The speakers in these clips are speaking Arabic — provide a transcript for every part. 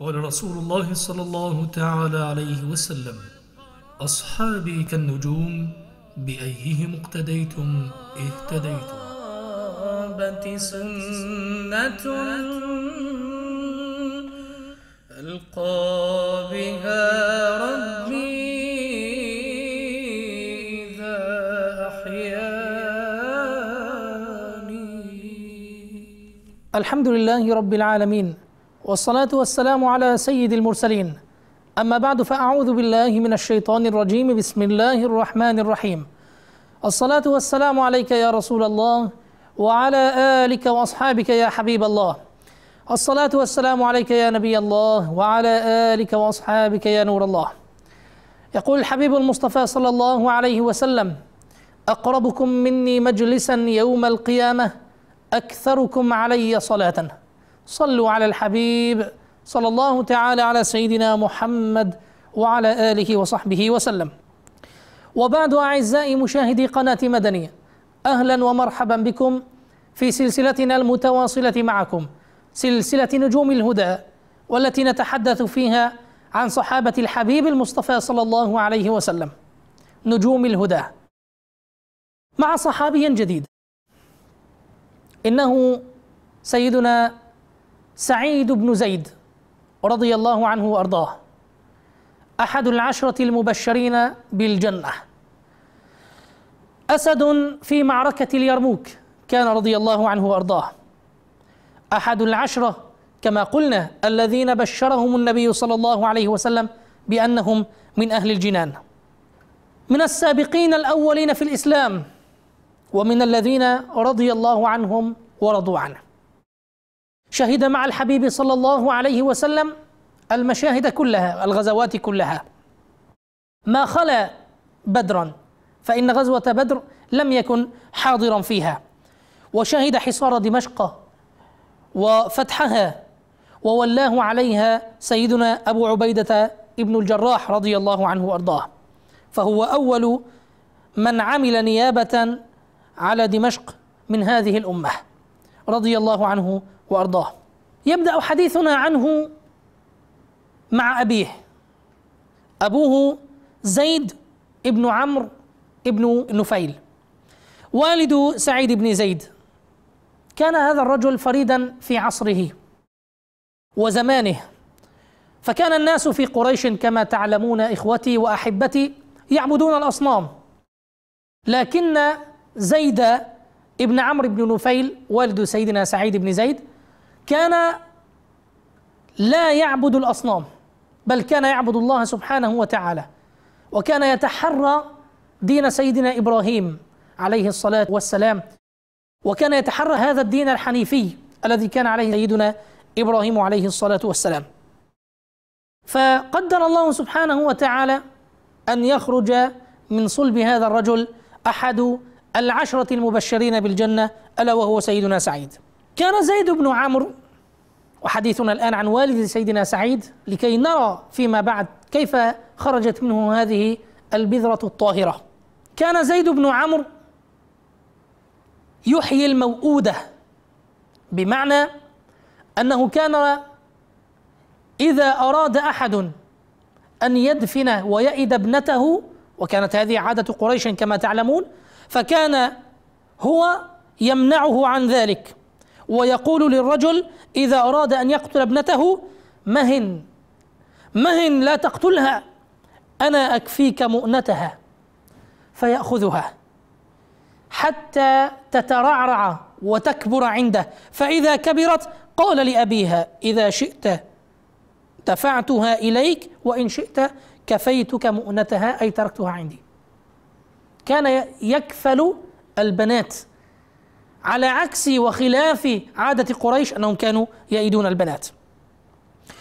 قال رسول الله صلى الله تعالى عليه وسلم: أصحابي كالنجوم بأيهم اقتديتم اهتديتم. سنة ألقى بها ربي إذا أحياني. الحمد لله رب العالمين، والصلاة والسلام على سيد المرسلين. أما بعد، فأعوذ بالله من الشيطان الرجيم. بسم الله الرحمن الرحيم. الصلاة والسلام عليك يا رسول الله، وعلى آلك وأصحابك يا حبيب الله. الصلاة والسلام عليك يا نبي الله، وعلى آلك وأصحابك يا نور الله. يقول الحبيب المصطفى صلى الله عليه وسلم: أقربكم مني مجلسا يوم القيامة أكثركم علي صلاة. صلوا على الحبيب صلى الله تعالى على سيدنا محمد وعلى آله وصحبه وسلم. وبعد، أعزائي مشاهدي قناة مدني، أهلا ومرحبا بكم في سلسلتنا المتواصلة معكم، سلسلة نجوم الهدى، والتي نتحدث فيها عن صحابة الحبيب المصطفى صلى الله عليه وسلم. نجوم الهدى مع صحابي جديد، إنه سيدنا سعيد بن زيد رضي الله عنه وأرضاه، أحد العشرة المبشرين بالجنة، أسد في معركة اليرموك كان رضي الله عنه وأرضاه، أحد العشرة كما قلنا الذين بشرهم النبي صلى الله عليه وسلم بأنهم من أهل الجنان، من السابقين الأولين في الإسلام، ومن الذين رضي الله عنهم ورضوا عنه. شهد مع الحبيب صلى الله عليه وسلم المشاهد كلها، الغزوات كلها، ما خلا بدرا، فإن غزوة بدر لم يكن حاضرا فيها. وشهد حصار دمشق وفتحها، وولاه عليها سيدنا أبو عبيدة ابن الجراح رضي الله عنه وأرضاه، فهو أول من عمل نيابة على دمشق من هذه الأمة رضي الله عنه وأرضاه. يبدأ حديثنا عنه مع أبيه. أبوه زيد ابن عمرو ابن نفيل، والد سعيد بن زيد. كان هذا الرجل فريدا في عصره وزمانه، فكان الناس في قريش كما تعلمون إخوتي وأحبتي يعبدون الأصنام، لكن زيد ابن عمرو بن نفيل والد سيدنا سعيد بن زيد كان لا يعبد الأصنام، بل كان يعبد الله سبحانه وتعالى، وكان يتحرى دين سيدنا إبراهيم عليه الصلاة والسلام، وكان يتحرى هذا الدين الحنيفي الذي كان عليه سيدنا إبراهيم عليه الصلاة والسلام. فقدر الله سبحانه وتعالى أن يخرج من صلب هذا الرجل أحد العشرة المبشرين بالجنة، ألا وهو سيدنا سعيد. كان زيد بن عمرو، وحديثنا الآن عن والد سيدنا سعيد لكي نرى فيما بعد كيف خرجت منه هذه البذرة الطاهرة. كان زيد بن عمرو يحيي الموؤودة، بمعنى أنه كان إذا أراد أحد أن يدفن ويئد ابنته، وكانت هذه عادة قريش كما تعلمون، فكان هو يمنعه عن ذلك، ويقول للرجل إذا أراد أن يقتل ابنته: مهن لا تقتلها، أنا أكفيك مؤنتها. فيأخذها حتى تترعرع وتكبر عنده، فإذا كبرت قال لأبيها: إذا شئت دفعتها إليك، وإن شئت كفيتك مؤنتها، أي تركتها عندي. كان يكفل البنات، على عكس وخلاف عادة قريش أنهم كانوا يئدون البنات.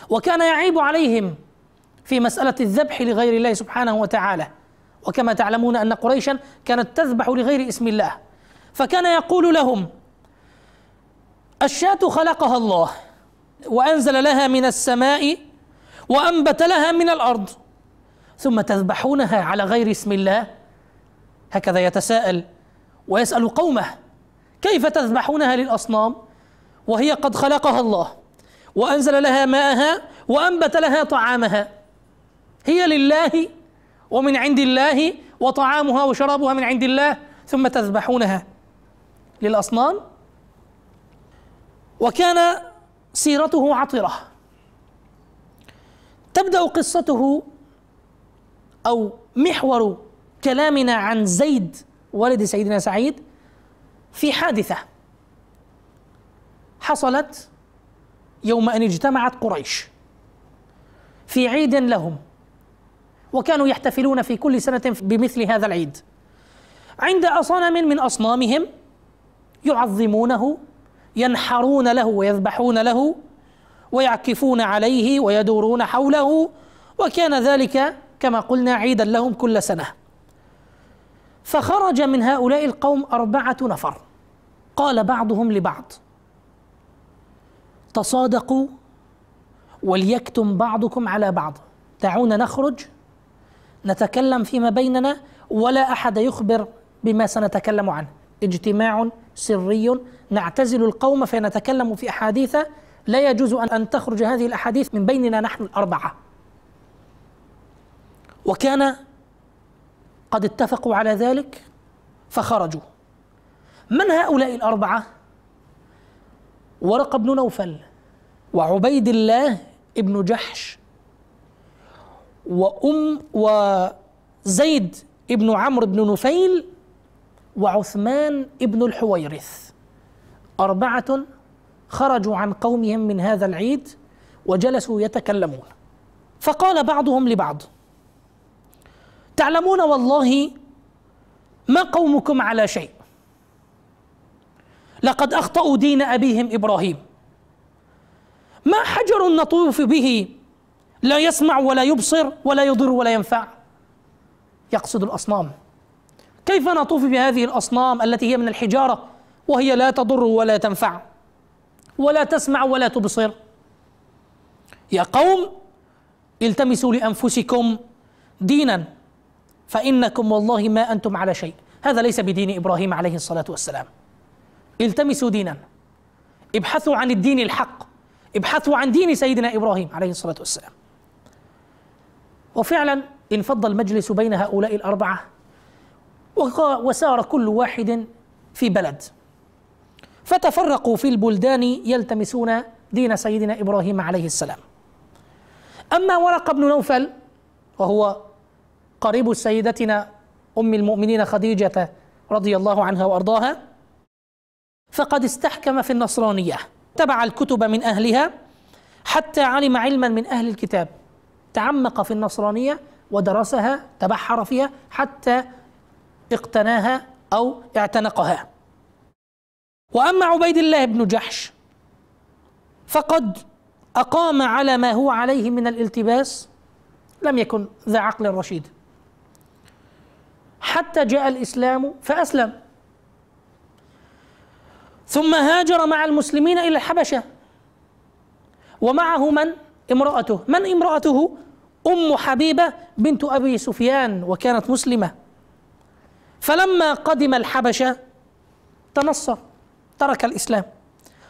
وكان يعيب عليهم في مسألة الذبح لغير الله سبحانه وتعالى، وكما تعلمون أن قريشا كانت تذبح لغير اسم الله، فكان يقول لهم: الشاة خلقها الله وأنزل لها من السماء وأنبت لها من الأرض، ثم تذبحونها على غير اسم الله. هكذا يتساءل ويسأل قومه: كيف تذبحونها للأصنام وهي قد خلقها الله وأنزل لها ماءها وأنبت لها طعامها. هي لله ومن عند الله، وطعامها وشرابها من عند الله، ثم تذبحونها للأصنام. وكان سيرته عطرة. تبدأ قصته أو محور كلامنا عن زيد والد سيدنا سعيد في حادثة حصلت يوم أن اجتمعت قريش في عيد لهم، وكانوا يحتفلون في كل سنة بمثل هذا العيد عند صنم من أصنامهم يعظمونه، ينحرون له ويذبحون له ويعكفون عليه ويدورون حوله، وكان ذلك كما قلنا عيدا لهم كل سنة. فخرج من هؤلاء القوم 4 نفر، قال بعضهم لبعض: تصادقوا وليكتم بعضكم على بعض، دعونا نخرج نتكلم فيما بيننا ولا أحد يخبر بما سنتكلم عنه، اجتماع سري نعتزل القوم فنتكلم في أحاديث لا يجوز أن تخرج هذه الأحاديث من بيننا نحن 4. وكان قد اتفقوا على ذلك فخرجوا. من هؤلاء 4؟ ورقة بن نوفل، وعبيد الله ابن جحش، وزيد ابن عمرو بن نفيل، وعثمان ابن الحويرث. 4 خرجوا عن قومهم من هذا العيد وجلسوا يتكلمون. فقال بعضهم لبعض: تعلمون والله ما قومكم على شيء، لقد أخطأوا دين أبيهم إبراهيم، ما حجر نطوف به لا يسمع ولا يبصر ولا يضر ولا ينفع. يقصد الأصنام. كيف نطوف بهذه الأصنام التي هي من الحجارة وهي لا تضر ولا تنفع ولا تسمع ولا تبصر؟ يا قوم التمسوا لأنفسكم دينا فإنكم والله ما أنتم على شيء. هذا ليس بدين إبراهيم عليه الصلاة والسلام. التمسوا دينا، ابحثوا عن الدين الحق، ابحثوا عن دين سيدنا إبراهيم عليه الصلاة والسلام. وفعلا انفض المجلس بين هؤلاء 4 وسار كل واحد في بلد، فتفرقوا في البلدان يلتمسون دين سيدنا إبراهيم عليه السلام. أما ورقة بن نوفل وهو قريب سيدتنا أم المؤمنين خديجة رضي الله عنها وأرضاها، فقد استحكم في النصرانية، تبع الكتب من أهلها حتى علم علما من أهل الكتاب، تعمق في النصرانية ودرسها، تبحر فيها حتى اقتناها أو اعتنقها. وأما عبيد الله بن جحش فقد أقام على ما هو عليه من الالتباس، لم يكن ذا عقل رشيد حتى جاء الإسلام فأسلم، ثم هاجر مع المسلمين إلى الحبشة، ومعه من؟ امرأته. من امرأته؟ أم حبيبة بنت أبي سفيان، وكانت مسلمة. فلما قدم الحبشة تنصر، ترك الإسلام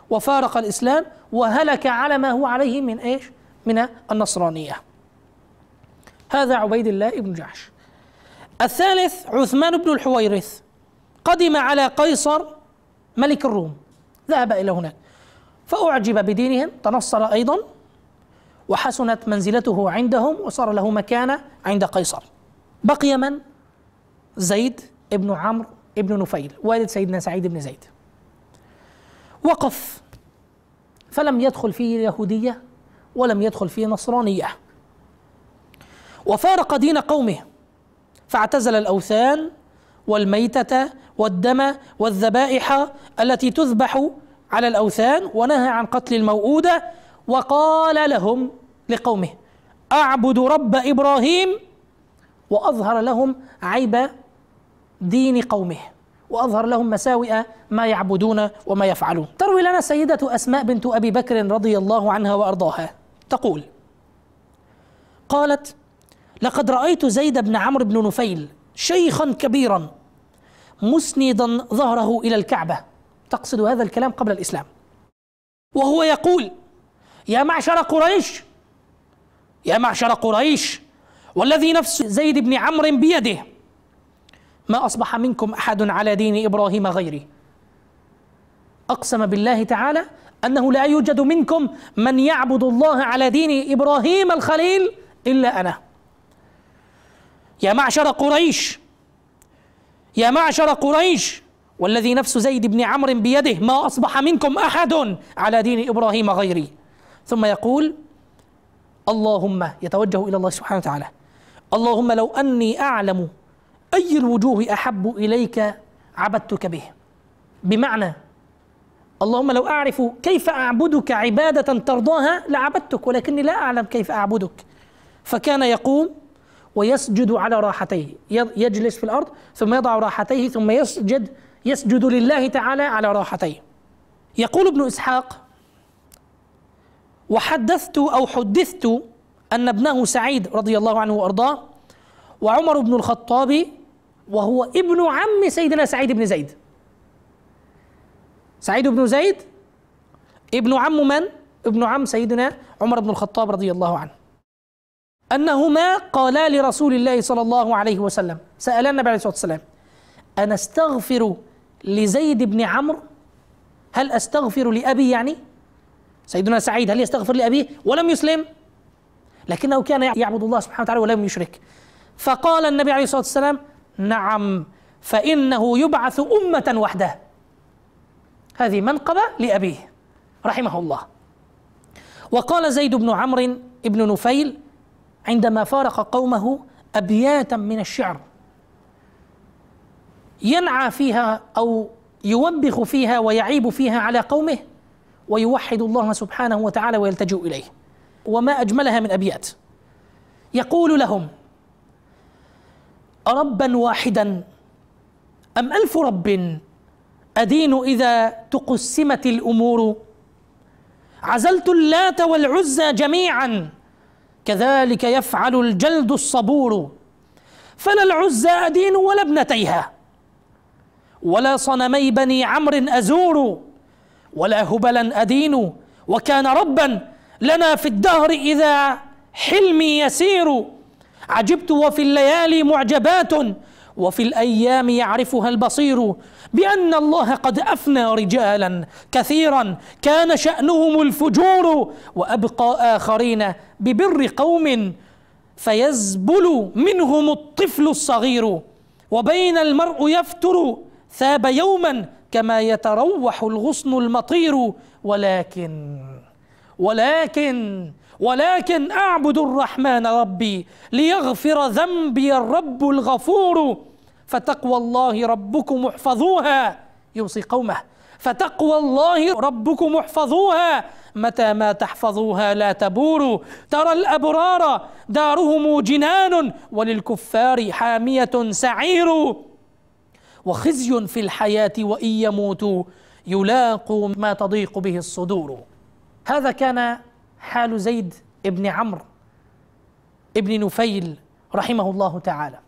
وفارق الإسلام وهلك على ما هو عليه من إيش؟ من النصرانية. هذا عبيد الله بن جحش. الثالث عثمان بن الحويرث، قدم على قيصر ملك الروم، ذهب إلى هناك فأعجب بدينهم، تنصر أيضا وحسنت منزلته عندهم وصار له مكانة عند قيصر. بقي من؟ زيد ابن عمرو ابن نفيل والد سيدنا سعيد بن زيد. وقف فلم يدخل فيه يهودية ولم يدخل فيه نصرانية، وفارق دين قومه، فاعتزل الأوثان والميتة والدم والذبائح التي تذبح على الأوثان، ونهى عن قتل الموؤودة، وقال لهم لقومه: أعبدوا رب إبراهيم، وأظهر لهم عيب دين قومه، وأظهر لهم مساوئ ما يعبدون وما يفعلون. تروي لنا سيدة أسماء بنت أبي بكر رضي الله عنها وأرضاها تقول: قالت: لقد رأيت زيد بن عمرو بن نفيل شيخا كبيرا مسندا ظهره إلى الكعبة، تقصد هذا الكلام قبل الإسلام، وهو يقول: يا معشر قريش، يا معشر قريش والذي نفس زيد بن عمرو بيده ما أصبح منكم أحد على دين إبراهيم غيري. أقسم بالله تعالى أنه لا يوجد منكم من يعبد الله على دين إبراهيم الخليل إلا أنا. يا معشر قريش، يا معشر قريش والذي نفس زيد بن عمرو بيده ما أصبح منكم أحد على دين إبراهيم غيري. ثم يقول اللهم، يتوجه إلى الله سبحانه وتعالى، اللهم لو أني أعلم أي الوجوه أحب إليك عبدتك به. بمعنى اللهم لو أعرف كيف أعبدك عبادة ترضاها لعبدتك، ولكني لا أعلم كيف أعبدك. فكان يقوم ويسجد على راحتيه، يجلس في الأرض ثم يضع راحتيه ثم يسجد لله تعالى على راحتيه. يقول ابن إسحاق: حدثت أن ابنه سعيد رضي الله عنه وأرضاه وعمر بن الخطاب وهو ابن عم سيدنا سعيد بن زيد. سعيد بن زيد ابن عم من؟ ابن عم سيدنا عمر بن الخطاب رضي الله عنه. أنهما قالا لرسول الله صلى الله عليه وسلم، سألا النبي عليه الصلاة والسلام: أنا أستغفر لزيد بن عمرو؟ هل أستغفر لأبي؟ يعني سيدنا سعيد هل يستغفر لأبيه ولم يسلم؟ لكنه كان يعبد الله سبحانه وتعالى ولم يشرك. فقال النبي عليه الصلاة والسلام: نعم، فإنه يبعث أمة وحده. هذه منقبة لأبيه رحمه الله. وقال زيد بن عمرو بن نفيل عندما فارق قومه أبياتا من الشعر ينعى فيها أو يوبخ فيها ويعيب فيها على قومه ويوحد الله سبحانه وتعالى ويلتجئ إليه، وما أجملها من أبيات. يقول لهم: أربا واحدا أم ألف رب أدين إذا تقسمت الأمور؟ عزلت اللات والعزى جميعا كذلك يفعل الجلد الصبور. فلا العزى أدين ولا ابنتيها ولا صنمي بني عمرو أزور ولا هبلا أدين وكان ربا لنا في الدهر إذا حلمي يسير. عجبت وفي الليالي معجبات وفي الأيام يعرفها البصير بأن الله قد أفنى رجالا كثيرا كان شأنهم الفجور وأبقى آخرين ببر قوم فيزبل منهم الطفل الصغير. وبين المرء يفتر ثاب يوما كما يتروح الغصن المطير ولكن أعبد الرحمن ربي ليغفر ذنبي الرب الغفور. فتقوى الله ربكم احفظوها، يوصي قومه: فتقوى الله ربكم احفظوها متى ما تحفظوها لا تبور. ترى الأبرار دارهم جنان وللكفار حامية سعير. وخزي في الحياة وإن يموتوا يلاقوا ما تضيق به الصدور. هذا كان حال زيد ابن عمرو ابن نفيل رحمه الله تعالى.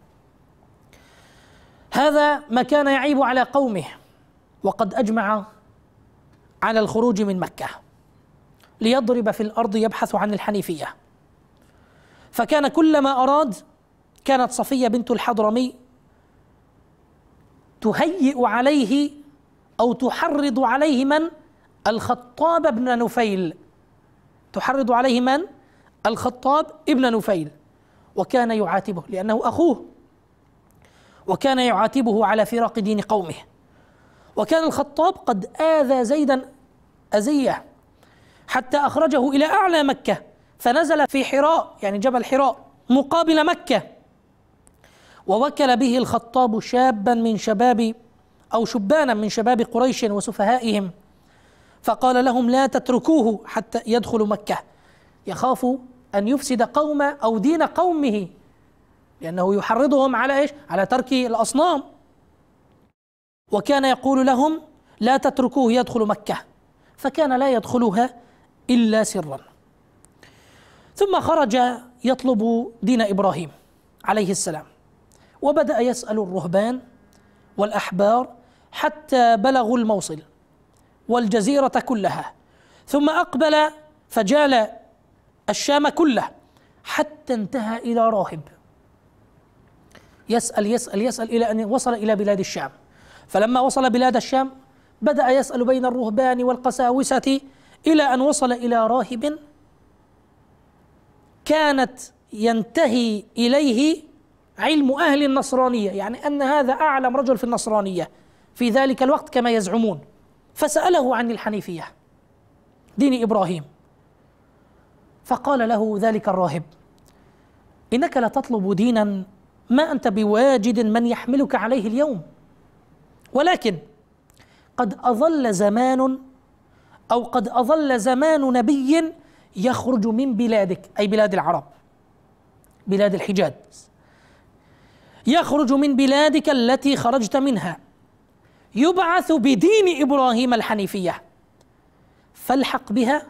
هذا ما كان يعيب على قومه، وقد أجمع على الخروج من مكة ليضرب في الأرض يبحث عن الحنيفية. فكان كلما أراد كانت صفية بنت الحضرمي تهيئ عليه أو تحرض عليه من؟ الخطاب بن نفيل. تحرض عليه من؟ الخطاب ابن نفيل، وكان يعاتبه لأنه أخوه، وكان يعاتبه على فراق دين قومه. وكان الخطاب قد آذى زيدا أذية حتى أخرجه إلى أعلى مكة، فنزل في حراء يعني جبل حراء مقابل مكة، ووكل به الخطاب شابا من شباب أو شبانا من شباب قريش وسفهائهم، فقال لهم: لا تتركوه حتى يدخل مكة، يخاف أن يفسد قوم أو دين قومه، لأنه يحرضهم على إيش؟ على ترك الأصنام. وكان يقول لهم: لا تتركوه يدخل مكة، فكان لا يدخلها إلا سرا. ثم خرج يطلب دين إبراهيم عليه السلام، وبدأ يسأل الرهبان والأحبار حتى بلغوا الموصل والجزيرة كلها، ثم أقبل فجال الشام كله حتى انتهى إلى راهب، يسأل يسأل يسأل إلى أن وصل إلى بلاد الشام. فلما وصل بلاد الشام بدأ يسأل بين الرهبان والقساوسة إلى أن وصل إلى راهب كانت ينتهي إليه علم أهل النصرانية، يعني أن هذا أعلم رجل في النصرانية في ذلك الوقت كما يزعمون. فسأله عن الحنيفية دين إبراهيم، فقال له ذلك الراهب: إنك لا تطلب دينا ما أنت بواجد من يحملك عليه اليوم، ولكن قد أظل زمان أو قد أظل زمان نبي يخرج من بلادك، أي بلاد العرب، بلاد الحجاز، يخرج من بلادك التي خرجت منها، يبعث بدين إبراهيم الحنيفية، فالحق بها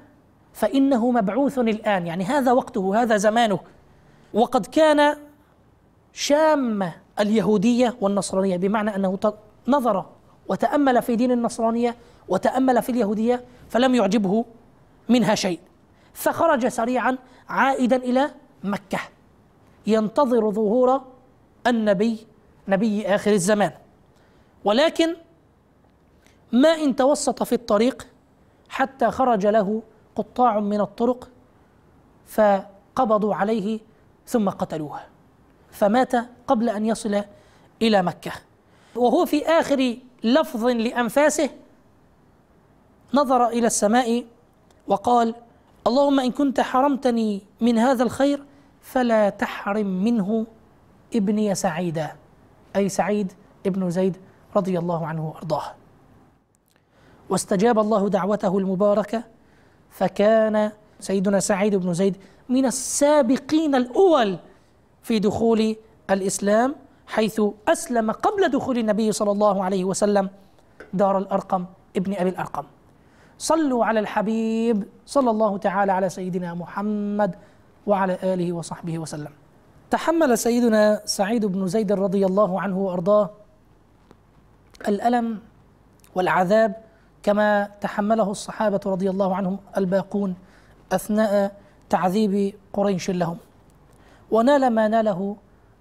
فإنه مبعوث الآن، يعني هذا وقته، هذا زمانه. وقد كان شام اليهودية والنصرانية، بمعنى أنه نظر وتأمل في دين النصرانية وتأمل في اليهودية فلم يعجبه منها شيء، فخرج سريعا عائدا إلى مكة ينتظر ظهور النبي، نبي آخر الزمان. ولكن ما إن توسط في الطريق حتى خرج له قطاع من الطرق فقبضوا عليه ثم قتلوه، فمات قبل أن يصل إلى مكة. وهو في آخر لفظ لأنفاسه نظر إلى السماء وقال: اللهم إن كنت حرمتني من هذا الخير فلا تحرم منه ابني سعيدا، أي سعيد ابن زيد رضي الله عنه وأرضاه. واستجاب الله دعوته المباركة، فكان سيدنا سعيد بن زيد من السابقين الأول في دخول الإسلام، حيث أسلم قبل دخول النبي صلى الله عليه وسلم دار الأرقم ابن أبي الأرقم. صلوا على الحبيب صلى الله تعالى على سيدنا محمد وعلى آله وصحبه وسلم. تحمل سيدنا سعيد بن زيد رضي الله عنه وأرضاه الألم والعذاب كما تحمله الصحابة رضي الله عنهم الباقون أثناء تعذيب قريش لهم، ونال ما ناله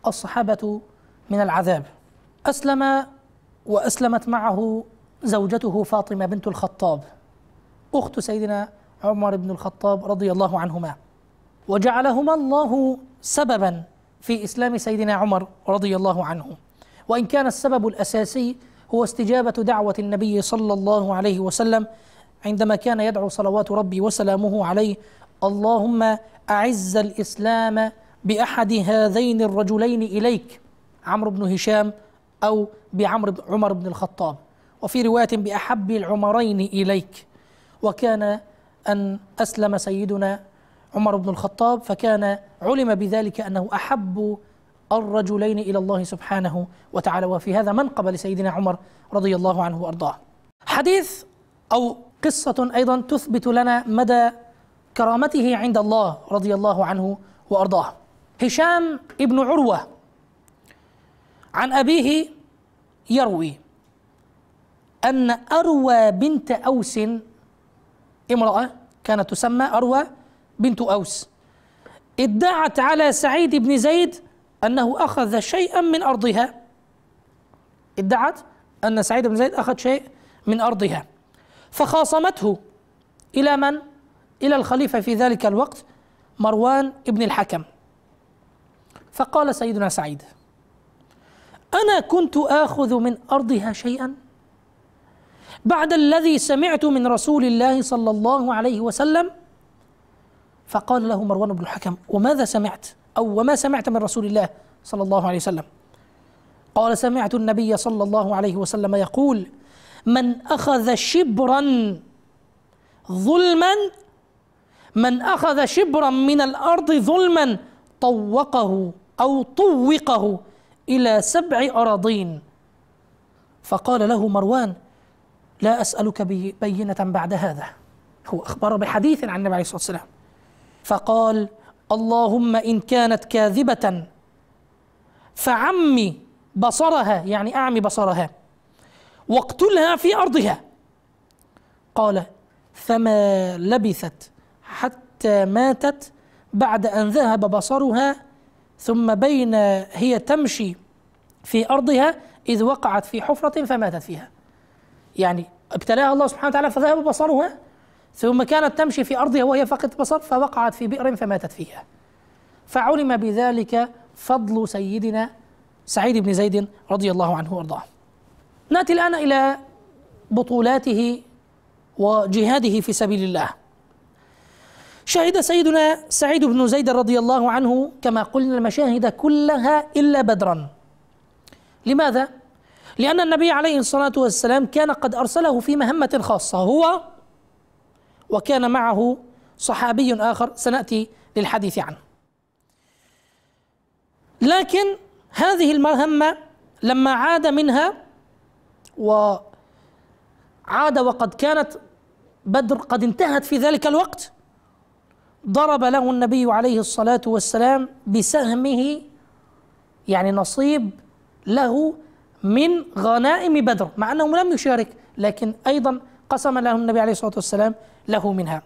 الصحابة من العذاب. أسلم وأسلمت معه زوجته فاطمة بنت الخطاب أخت سيدنا عمر بن الخطاب رضي الله عنهما، وجعلهما الله سببا في إسلام سيدنا عمر رضي الله عنه، وإن كان السبب الأساسي هو استجابة دعوة النبي صلى الله عليه وسلم عندما كان يدعو صلوات ربي وسلامه عليه: اللهم أعز الإسلام بأحد هذين الرجلين إليك، عمرو بن هشام أو عمر بن الخطاب، وفي رواية بأحب العمرين إليك. وكان أن أسلم سيدنا عمر بن الخطاب فكان علم بذلك أنه أحب الرجلين إلى الله سبحانه وتعالى، وفي هذا منقبة لسيدنا عمر رضي الله عنه وأرضاه. حديث أو قصة أيضا تثبت لنا مدى كرامته عند الله رضي الله عنه وأرضاه. هشام ابن عروة عن أبيه يروي أن أروى بنت أوس، امرأة كانت تسمى أروى بنت أوس، ادعت على سعيد بن زيد أنه أخذ شيئا من أرضها، ادعت أن سعيد بن زيد أخذ شيء من أرضها، فخاصمته إلى من؟ إلى الخليفة في ذلك الوقت مروان ابن الحكم. فقال سيدنا سعيد: أنا كنت آخذ من أرضها شيئا بعد الذي سمعت من رسول الله صلى الله عليه وسلم؟ فقال له مروان بن الحكم: وماذا سمعت؟ أو وما سمعت من رسول الله صلى الله عليه وسلم؟ قال: سمعت النبي صلى الله عليه وسلم يقول: من أخذ شبرا ظلما، من أخذ شبرا من الأرض ظلما طوقه أو طوقه إلى 7 أراضين. فقال له مروان: لا أسألك بينة بعد هذا. هو أخبر بحديث عن النبي عليه الصلاة والسلام، فقال: اللهم إن كانت كاذبة فعمي بصرها، يعني أعمي بصرها، واقتلها في أرضها. قال: فما لبثت حتى ماتت بعد أن ذهب بصرها، ثم بين هي تمشي في أرضها إذ وقعت في حفرة فماتت فيها. يعني ابتلاها الله سبحانه وتعالى فذهب بصرها، ثم كانت تمشي في أرضها وهي فقدت بصر فوقعت في بئر فماتت فيها. فعلم بذلك فضل سيدنا سعيد بن زيد رضي الله عنه وارضاه. نأتي الآن إلى بطولاته وجهاده في سبيل الله. شهد سيدنا سعيد بن زيد رضي الله عنه كما قلنا المشاهد كلها إلا بدرا. لماذا؟ لأن النبي عليه الصلاة والسلام كان قد أرسله في مهمة خاصة هو وكان معه صحابي آخر سنأتي للحديث عنه. لكن هذه المهمة لما عاد منها وعاد وقد كانت بدر قد انتهت في ذلك الوقت، ضرب له النبي عليه الصلاة والسلام بسهمه يعني نصيب له من غنائم بدر، مع أنه لم يشارك لكن أيضا قسم له النبي عليه الصلاة والسلام له منها.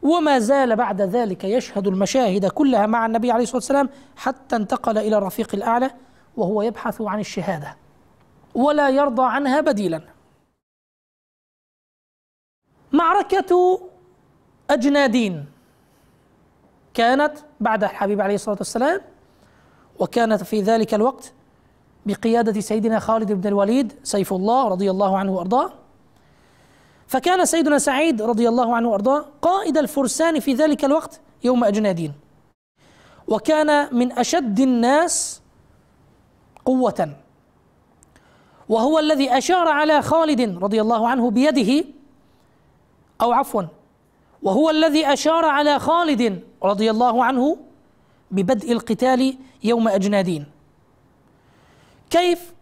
وما زال بعد ذلك يشهد المشاهد كلها مع النبي عليه الصلاة والسلام حتى انتقل إلى الرفيق الأعلى وهو يبحث عن الشهادة ولا يرضى عنها بديلا. معركة أجنادين كانت بعد الحبيب عليه الصلاة والسلام، وكانت في ذلك الوقت بقيادة سيدنا خالد بن الوليد سيف الله رضي الله عنه وأرضاه. فكان سيدنا سعيد رضي الله عنه وأرضاه قائد الفرسان في ذلك الوقت يوم أجنادين، وكان من أشد الناس قوة، وهو الذي أشار على خالد رضي الله عنه بيده، أو عفوا وهو الذي أشار على خالد رضي الله عنه ببدء القتال يوم أجنادين. كيف؟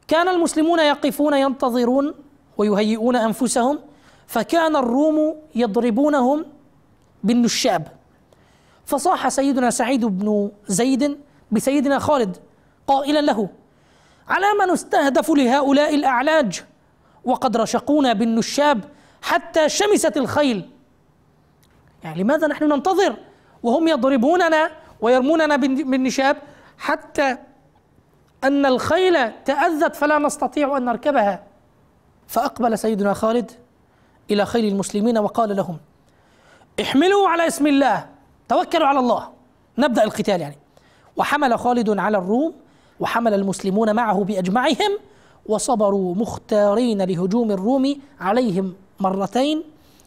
كان المسلمون يقفون ينتظرون ويهيئون أنفسهم، فكان الروم يضربونهم بالنشاب، فصاح سيدنا سعيد بن زيد بسيدنا خالد قائلا له: على ما نستهدف لهؤلاء الأعلاج وقد رشقونا بالنشاب حتى شمست الخيل؟ يعني لماذا نحن ننتظر وهم يضربوننا ويرموننا بالنشاب حتى أن الخيل تأذت فلا نستطيع أن نركبها؟ فأقبل سيدنا خالد إلى خيل المسلمين وقال لهم: احملوا على اسم الله، توكلوا على الله، نبدأ القتال يعني. وحمل خالد على الروم وحمل المسلمون معه بأجمعهم، وصبروا مختارين لهجوم الروم عليهم مرتين،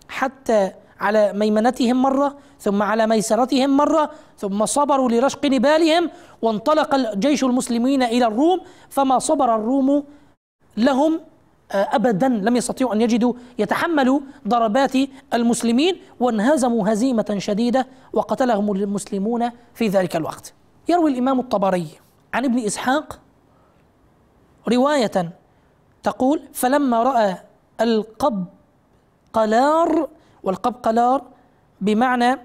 حتى على ميمنتهم مرة ثم على ميسرتهم مرة، ثم صبروا لرشق نبالهم، وانطلق جيش المسلمين إلى الروم، فما صبر الروم لهم أبدا، لم يستطيعوا أن يتحملوا ضربات المسلمين، وانهزموا هزيمة شديدة وقتلهم المسلمون في ذلك الوقت. يروي الإمام الطبري عن ابن إسحاق رواية تقول: فلما رأى القبقلار، والقبقلار بمعنى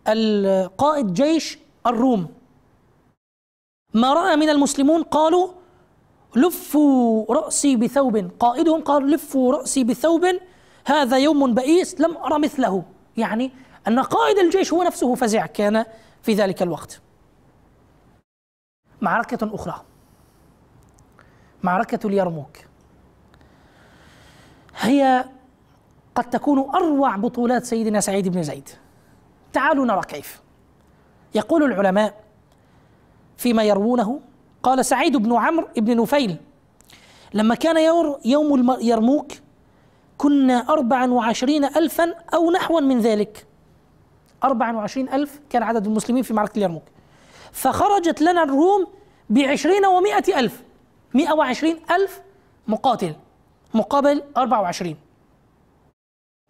القائد جيش الروم، ما رأى من المسلمون قالوا: لفوا رأسي بثوب، قائدهم قال: لفوا رأسي بثوب، هذا يوم بئيس لم أرى مثله. يعني أن قائد الجيش هو نفسه فزع كان في ذلك الوقت. معركة أخرى، معركة اليرموك، هي قد تكون أروع بطولات سيدنا سعيد بن زيد. تعالوا نرى كيف. يقول العلماء فيما يروونه، قال سعيد بن عمرو بن نفيل: لما كان يوم اليرموك كنا 24,000 أو نحو من ذلك، 24,000 كان عدد المسلمين في معركة اليرموك، فخرجت لنا الروم ب20 و100,000، 120,000 مقاتل مقابل 24،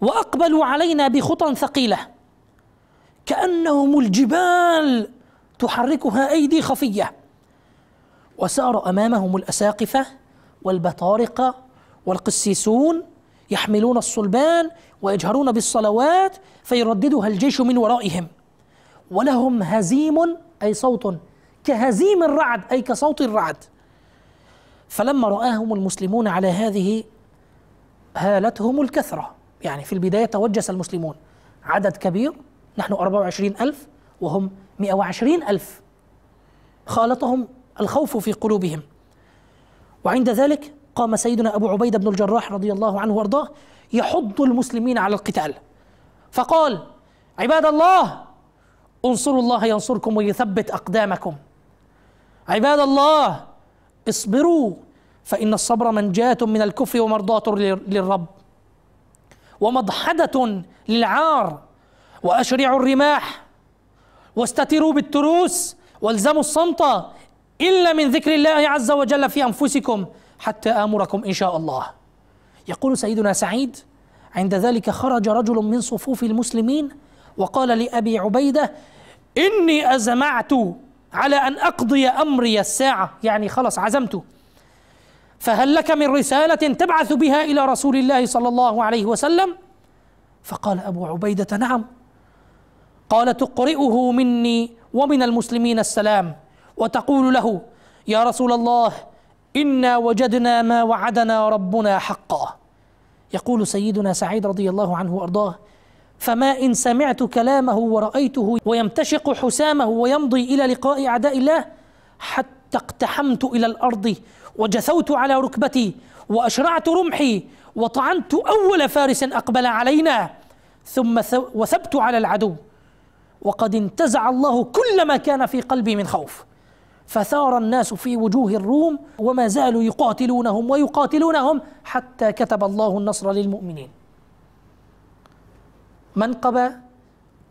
وأقبلوا علينا بخطى ثقيلة كأنهم الجبال تحركها أيدي خفية، وسار أمامهم الأساقفة والبطارقة والقسيسون يحملون الصلبان ويجهرون بالصلوات فيرددها الجيش من ورائهم، ولهم هزيم أي صوت كهزيم الرعد أي كصوت الرعد. فلما رآهم المسلمون على هذه هالتهم الكثرة، يعني في البداية توجس المسلمون، عدد كبير، نحن 24,000 وهم 120,000، خالطهم الخوف في قلوبهم. وعند ذلك قام سيدنا أبو عبيدة بن الجراح رضي الله عنه وأرضاه يحض المسلمين على القتال، فقال: عباد الله، انصروا الله ينصركم ويثبت أقدامكم. عباد الله، اصبروا، فإن الصبر منجاة من الكفر ومرضاة للرب ومضحدة للعار. وأشرعوا الرماح واستتروا بالتروس والزموا الصمت إلا من ذكر الله عز وجل في أنفسكم حتى آمركم إن شاء الله. يقول سيدنا سعيد: عند ذلك خرج رجل من صفوف المسلمين وقال لأبي عبيدة: إني أزمعت على أن أقضي أمري الساعة، يعني خلص عزمت، فهل لك من رسالة تبعث بها إلى رسول الله صلى الله عليه وسلم؟ فقال أبو عبيدة: نعم. قال: تقرئه مني ومن المسلمين السلام، وتقول له: يا رسول الله، إنا وجدنا ما وعدنا ربنا حقا. يقول سيدنا سعيد رضي الله عنه وأرضاه: فما إن سمعت كلامه ورأيته ويمتشق حسامه ويمضي إلى لقاء أعداء الله حتى اقتحمت إلى الأرض وجثوت على ركبتي وأشرعت رمحي وطعنت أول فارس أقبل علينا، ثم وثبت على العدو، وقد انتزع الله كل ما كان في قلبي من خوف. فثار الناس في وجوه الروم وما زالوا يقاتلونهم ويقاتلونهم حتى كتب الله النصر للمؤمنين. منقبة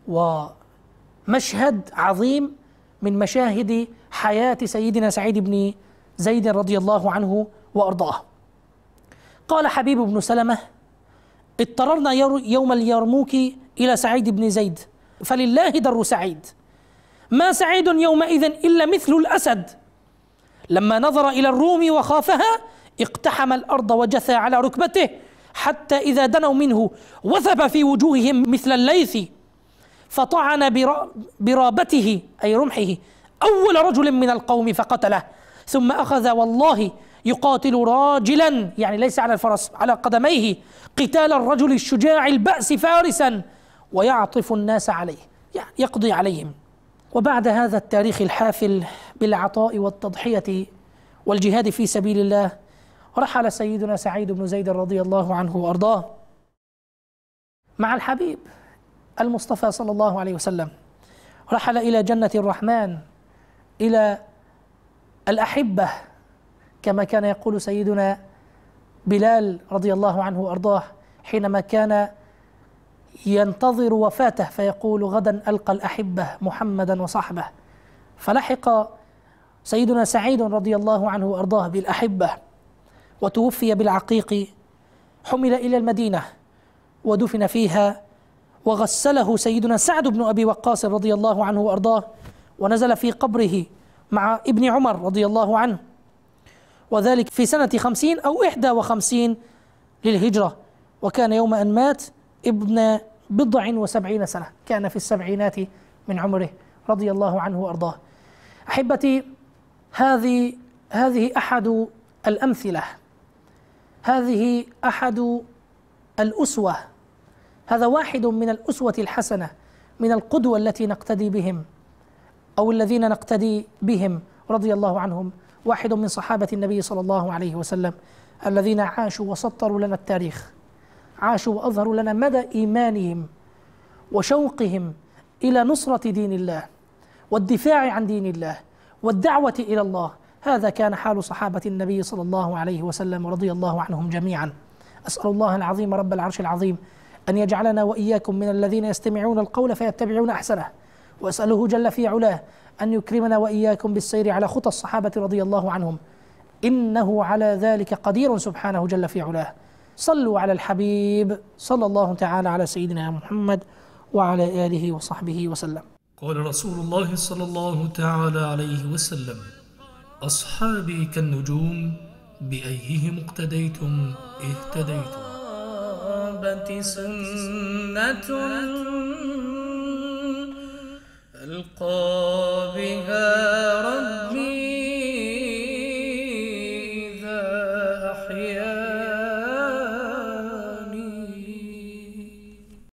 ومشهد عظيم من مشاهد حياة سيدنا سعيد بن زيد رضي الله عنه وأرضاه. قال حبيب بن سلمة: اضطررنا يوم اليرموك إلى سعيد بن زيد، فلله در سعيد، ما سعيد يومئذ إلا مثل الأسد، لما نظر إلى الروم وخافها اقتحم الأرض وجثى على ركبته حتى إذا دنوا منه وثب في وجوههم مثل الليث، فطعن برابته أي رمحه أول رجل من القوم فقتله، ثم أخذ والله يقاتل راجلا، يعني ليس على الفرس، على قدميه، قتال الرجل الشجاع البأس فارسا، ويعطف الناس عليه، يعني يقضي عليهم. وبعد هذا التاريخ الحافل بالعطاء والتضحية والجهاد في سبيل الله، رحل سيدنا سعيد بن زيد رضي الله عنه وأرضاه مع الحبيب المصطفى صلى الله عليه وسلم، رحل إلى جنة الرحمن، إلى الأحبة، كما كان يقول سيدنا بلال رضي الله عنه وأرضاه حينما كان ينتظر وفاته فيقول: غدا ألقى الأحبة محمدا وصحبه. فلحق سيدنا سعيد رضي الله عنه وأرضاه بالأحبة وتوفي بالعقيق، حمل إلى المدينة ودفن فيها، وغسله سيدنا سعد بن أبي وقاص رضي الله عنه وأرضاه، ونزل في قبره مع ابن عمر رضي الله عنه، وذلك في سنة 50 أو 51 للهجرة، وكان يوم أن مات ابن 70 سنة، كان في السبعينات من عمره رضي الله عنه وأرضاه. أحبتي، هذه أحد الأمثلة، هذه أحد الأسوة، هذا واحد من الأسوة الحسنة، من القدوة التي نقتدي بهم أو الذين نقتدي بهم رضي الله عنهم، واحد من صحابة النبي صلى الله عليه وسلم الذين عاشوا وسطروا لنا التاريخ، عاشوا وأظهروا لنا مدى إيمانهم وشوقهم إلى نصرة دين الله والدفاع عن دين الله والدعوة إلى الله. هذا كان حال صحابة النبي صلى الله عليه وسلم رضي الله عنهم جميعا. أسأل الله العظيم رب العرش العظيم أن يجعلنا وإياكم من الذين يستمعون القول فيتبعون أحسنه، وأسأله جل في علاه أن يكرمنا وإياكم بالسير على خطى الصحابة رضي الله عنهم، إنه على ذلك قدير سبحانه جل في علاه. صلوا على الحبيب صلى الله تعالى على سيدنا محمد وعلى آله وصحبه وسلم. قال رسول الله صلى الله تعالى عليه وسلم: أصحابي كالنجوم بأيهم اقتديتم اهتديتم. سنة ألقى بها